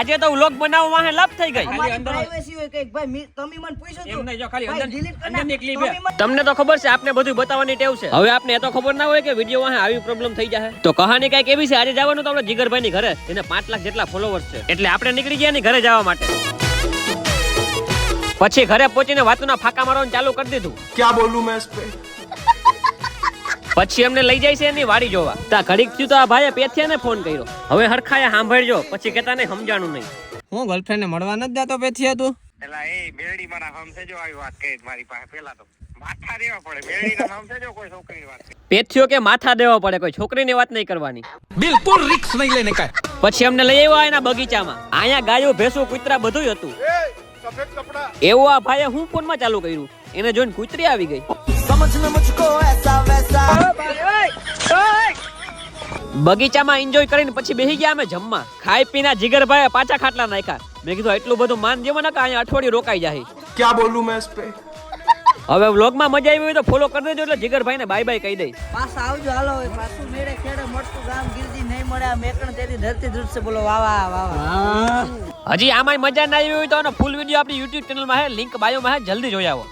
આજે તો વ્લોગ બનાવવા માં લાભ થઈ ગઈ પ્રાઇવસી હોય કે ભાઈ તમે મને પૂછો તો એમ નહીં જો ખાલી અંદર ની ક્લિપ તમે તમને તો ખબર છે આપને બધું બતાવવાની ટેવ છે હવે આપને એ તો ખબર ના હોય કે વિડિયો માં આવી પ્રોબ્લેમ થઈ જાય તો કહાની કઈક એવી છે આજે જવાનું તો આપણે જીગરભાઈ ની ઘરે એને 5 લાખ જેટલા ફોલોવર્સ છે એટલે આપણે નીકળી ગયા ની ઘરે જવા માટે પછી ઘરે પહોંચીને વાતોના ફાકા મારવાનું ચાલુ કરી દીધું क्या बोलूं मैं इस पे પછી એમને લઈ જાય છે એની વાડી જોવા તા ઘડીક થયું તો આ ભાઈએ પેથિયાને ફોન કર્યો હવે હરખાયા સાંભળજો પછી કેતા ને સમજાણું નહીં હું ગર્લફ્રેન્ડ ને મળવા નથી જતો પેથિયા તું એલા એ બેરડી મારા સમજજો આવી વાત કરી મારી પાસે પેલા તો માથા દેવા પડે બેરડી ના સમજજો કોઈ છોકરીની વાત પેથિયો કે માથા દેવા પડે કોઈ છોકરીની વાત નહીં કરવાની बिल्कुल रिक्स नहीं लेने का પછી અમને લઈ આવ્યા એના બગીચામાં અહીંયા ગાયો ભેંસો કૂતરા બધું હતું એવું આ ભાઈએ હું ફોનમાં ચાલુ કર્યું એને જોઈને કૂતરી આવી ગઈ બગીચામાં એન્જોય કરીને પછી બેસી ગયા અમે જમવા ખાઈ પીના જીગરભાઈ પાછા ખાટલા નાખ્યા મેં કીધું એટલું બધું માન જેવા ના કે અહીંયા અઠવાડિયું રોકાઈ જાય क्या बोलूं मैं इस पे હવે વ્લોગમાં મજા આવી હોય તો ફોલો કરી દેજો એટલે જીગરભાઈને બાય બાય કહી દઈશ પાછા આવજો હાલો પાછું મેળે ખેડે મળતું ગામ ગીરજી નહીં મળે આ મેકણ તેરી ધરતી ધ્રુજશે બોલો વાવા વાવા હજી આમાં મજા ના આવી હોય તો ફૂલ વિડીયો આપણી YouTube ચેનલમાં છે લિંક બાયોમાં છે જલ્દી જોઈ આવો